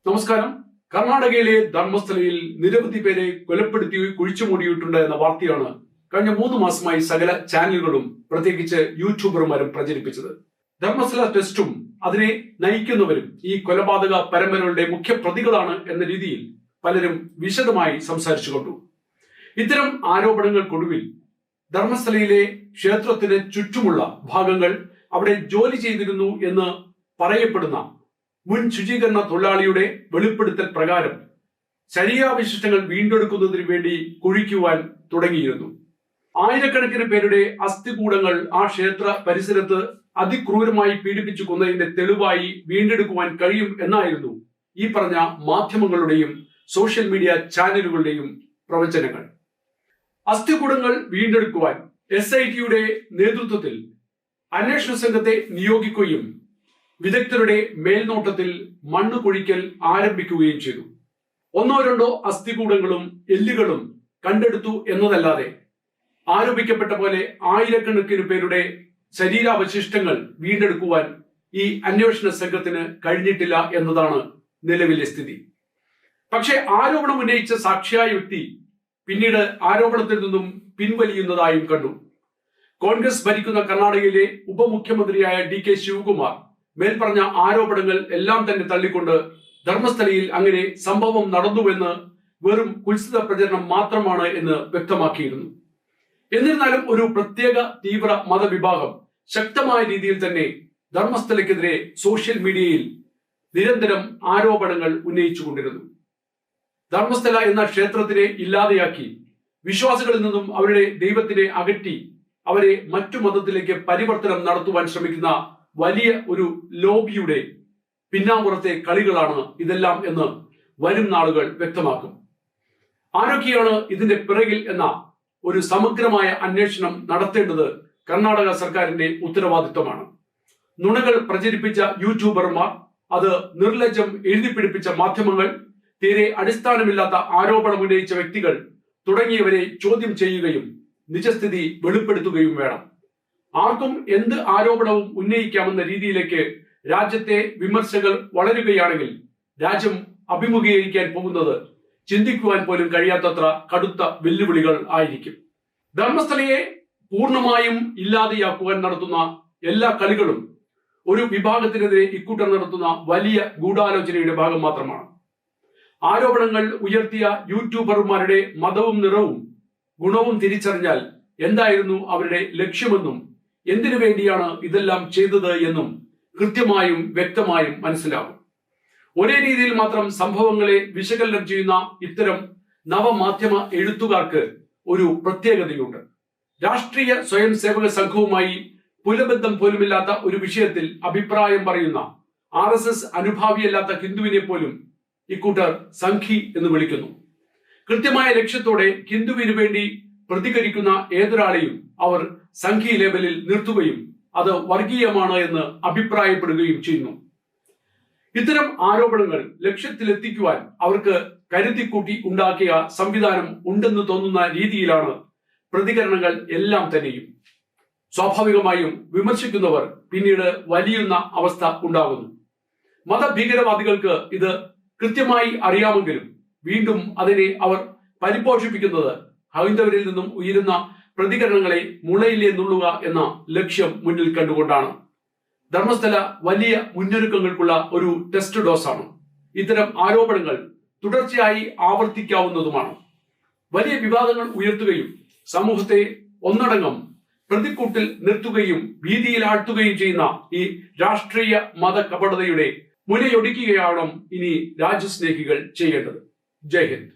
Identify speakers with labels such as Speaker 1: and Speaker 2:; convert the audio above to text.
Speaker 1: നമസ്കാരം. കർണാടകയിലെ ധർമ്മസ്ഥലയിൽ നിരവധി പേരെ കൊലപ്പെടുത്തി കുഴിച്ചുമൂടിയിട്ടുണ്ട് എന്ന വാർത്തയാണ് കഴിഞ്ഞ 3 മാസമായി സകല ചാനലുകളും പ്രത്യേകിച്ച് യൂട്യൂബർമാരും പ്രചരിപ്പിച്ചത്. ധർമ്മസ്ഥല ടെസ്റ്റും അതിനെ നയിക്കുന്നവരും ഈ കൊലപാതക പരമ്പരകളുടെ മുഖ്യ പ്രതികളാണ് എന്ന രീതിയിൽ പലരും വിശദമായി സംസാരിച്ചുകൊണ്ടു. ഇത്തരം ആരോപണങ്ങൾക്കൊടുവിൽ ധർമ്മസ്ഥലയിലെ ക്ഷേത്രത്തിന് ചുറ്റുമുള്ള ഭാഗങ്ങൾ അവിടെ ജോലി ചെയ്തിരുന്നു എന്ന് പറയപ്പെടുന്ന മുൻ ശുചീകരണ തൊഴിലാളിയുടെ വെളിപ്പെടുത്തൽ പ്രകാരം ശരീരാവശിഷ്ടങ്ങൾ വീണ്ടെടുക്കുന്നതിന് വേണ്ടി കുഴിക്കുവാൻ തുടങ്ങിയിരുന്നു. ആയിരക്കണക്കിന് പേരുടെ അസ്ഥികൂടങ്ങൾ ആ ക്ഷേത്ര പരിസരത്ത് അതിക്രൂരമായി പീഡിപ്പിച്ചു കൊന്നതിന്റെ തെളിവായി വീണ്ടെടുക്കുവാൻ കഴിയും എന്നായിരുന്നു ഈ പറഞ്ഞ മാധ്യമങ്ങളുടെയും സോഷ്യൽ മീഡിയ ചാനലുകളുടെയും പ്രവചനങ്ങൾ. അസ്ഥികൂടങ്ങൾ വീണ്ടെടുക്കുവാൻ SITയുടെ നേതൃത്വത്തിൽ അന്വേഷണ സംഘത്തെ നിയോഗിക്കുകയും വിദഗ്ധരുടെ മേൽനോട്ടത്തിൽ മണ്ണ് കുഴിക്കൽ ആരംഭിക്കുകയും ചെയ്തു. 1-2 അസ്ഥികൂടങ്ങളും എല്ലുകളും കണ്ടെടുത്തു എന്നതല്ലാതെ ആരോപിക്കപ്പെട്ട പോലെ ആയിരക്കണക്കിന് പേരുടെ ശരീരാവശിഷ്ടങ്ങൾ വീണ്ടെടുക്കുവാൻ ഈ അന്വേഷണ സംഘത്തിന് കഴിഞ്ഞിട്ടില്ല എന്നതാണ് നിലവിലെ സ്ഥിതി. പക്ഷേ ആരോപണം ഉന്നയിച്ച സാക്ഷിയായ വ്യക്തി പിന്നീട് ആരോപണത്തിൽ നിന്നും പിൻവലിയുന്നതായും കണ്ടു. കോൺഗ്രസ് ഭരിക്കുന്ന കർണാടകയിലെ ഉപമുഖ്യമന്ത്രിയായ DK ശിവകുമാർ മേൽപ്പറഞ്ഞ ആരോപണങ്ങൾ എല്ലാം തന്നെ തള്ളിക്കൊണ്ട് ധർമ്മസ്ഥലയിൽ അങ്ങനെ സംഭവം നടന്നുവെന്ന് വെറും കുൽസിത പ്രചരണം മാത്രമാണ് എന്ന് വ്യക്തമാക്കിയിരുന്നു. എന്നിരുന്നാലും ഒരു പ്രത്യേക തീവ്ര മതവിഭാഗം ശക്തമായ രീതിയിൽ തന്നെ ധർമ്മസ്ഥലയ്ക്കെതിരെ സോഷ്യൽ മീഡിയയിൽ നിരന്തരം ആരോപണങ്ങൾ ഉന്നയിച്ചുകൊണ്ടിരുന്നു. ധർമ്മസ്ഥല എന്ന ക്ഷേത്രത്തിനെ ഇല്ലാതെയാക്കി വിശ്വാസികളിൽ നിന്നും അവരുടെ ദൈവത്തിനെ അകറ്റി അവരെ മറ്റു മതത്തിലേക്ക് പരിവർത്തനം നടത്തുവാൻ ശ്രമിക്കുന്ന വലിയ ഒരു ലോബിയുടെ പിന്നാമ്പുറത്തെ കളികളാണ് ഇതെല്ലാം എന്ന് വരും നാളുകൾ വ്യക്തമാക്കും. ആരൊക്കെയാണ് ഇതിന്റെ പിറകിൽ എന്ന ഒരു സമഗ്രമായ അന്വേഷണം നടത്തേണ്ടത് കർണാടക സർക്കാരിന്റെ ഉത്തരവാദിത്വമാണ്. നുണകൾ പ്രചരിപ്പിച്ച യൂട്യൂബർമാർ, അത് നിർലജ്ജം എഴുതിപ്പിടിപ്പിച്ച മാധ്യമങ്ങൾ, തീരെ അടിസ്ഥാനമില്ലാത്ത ആരോപണം ഉന്നയിച്ച വ്യക്തികൾ തുടങ്ങിയവരെ ചോദ്യം ചെയ്യുകയും നിജസ്ഥിതി വെളിപ്പെടുത്തുകയും വേണം. ആർക്കും എന്ത് ആരോപണവും ഉന്നയിക്കാമെന്ന രീതിയിലേക്ക് രാജ്യത്തെ വിമർശകർ വളരുകയാണെങ്കിൽ രാജ്യം അഭിമുഖീകരിക്കാൻ പോകുന്നത് ചിന്തിക്കുവാൻ പോലും കഴിയാത്തത്ര കടുത്ത വെല്ലുവിളികൾ ആയിരിക്കും. ധർമ്മസ്ഥലയെ പൂർണ്ണമായും ഇല്ലാതെയാക്കുവാൻ നടത്തുന്ന എല്ലാ കളികളും ഒരു വിഭാഗത്തിനെതിരെ ഇക്കൂട്ടർ നടത്തുന്ന വലിയ ഗൂഢാലോചനയുടെ ഭാഗം മാത്രമാണ്. ആരോപണങ്ങൾ ഉയർത്തിയ യൂട്യൂബർമാരുടെ മതവും നിറവും ഗുണവും തിരിച്ചറിഞ്ഞാൽ എന്തായിരുന്നു അവരുടെ ലക്ഷ്യമെന്നും എന്തിനു വേണ്ടിയാണ് ഇതെല്ലാം ചെയ്തത് എന്നും കൃത്യമായും വ്യക്തമായും മനസ്സിലാകും. ഒരേ രീതിയിൽ മാത്രം സംഭവങ്ങളെ വിശകലനം ചെയ്യുന്ന ഇത്തരം നവമാധ്യമ എഴുത്തുകാർക്ക് ഒരു പ്രത്യേകതയുണ്ട്. രാഷ്ട്രീയ സ്വയം സേവക സംഘവുമായി പുലബന്ധം പോലുമില്ലാത്ത ഒരു വിഷയത്തിൽ അഭിപ്രായം പറയുന്ന RSS അനുഭാവിയല്ലാത്ത ഹിന്ദുവിനെ പോലും ഇക്കൂട്ടർ സംഘി എന്ന് വിളിക്കുന്നു. കൃത്യമായ ലക്ഷ്യത്തോടെ ഹിന്ദുവിന് വേണ്ടി പ്രതികരിക്കുന്ന ഏതൊരാളെയും അവർ സംഘി ലേബലിൽ നിർത്തുകയും അത് വർഗീയമാണ് എന്ന് അഭിപ്രായപ്പെടുകയും ചെയ്യുന്നു. ഇത്തരം ആരോപണങ്ങൾ ലക്ഷ്യത്തിലെത്തിക്കുവാൻ അവർക്ക് കരുതിക്കൂട്ടി ഉണ്ടാക്കിയ സംവിധാനം ഉണ്ടെന്ന് തോന്നുന്ന രീതിയിലാണ് പ്രതികരണങ്ങൾ എല്ലാം തന്നെയും. സ്വാഭാവികമായും വിമർശിക്കുന്നവർ പിന്നീട് വലിയുന്ന അവസ്ഥ ഉണ്ടാകുന്നു. മതഭീകരവാദികൾക്ക് ഇത് കൃത്യമായി അറിയാമെങ്കിലും വീണ്ടും അതിനെ അവർ പരിപോഷിപ്പിക്കുന്നത് ഹൈന്ദവരിൽ നിന്നും ഉയരുന്ന പ്രതികരണങ്ങളെ മുളയിലെ നുള്ളുക എന്ന ലക്ഷ്യം മുന്നിൽ കണ്ടുകൊണ്ടാണ്. ധർമ്മസ്ഥല വലിയ മുന്നൊരുക്കങ്ങൾക്കുള്ള ഒരു ടെസ്റ്റ് ഡോസാണ്. ഇത്തരം ആരോപണങ്ങൾ തുടർച്ചയായി ആവർത്തിക്കാവുന്നതുമാണ്. വലിയ വിവാദങ്ങൾ ഉയർത്തുകയും സമൂഹത്തെ ഒന്നടങ്കം പ്രതിക്കൂട്ടിൽ നിർത്തുകയും ഭീതിയിലാഴ്ത്തുകയും ചെയ്യുന്ന ഈ രാഷ്ട്രീയ മത കപടതയുടെ മുനയൊടിക്കുകയാണ് ഇനി രാജ്യസ്നേഹികൾ ചെയ്യേണ്ടത്. ജയ് ഹിന്ദ്.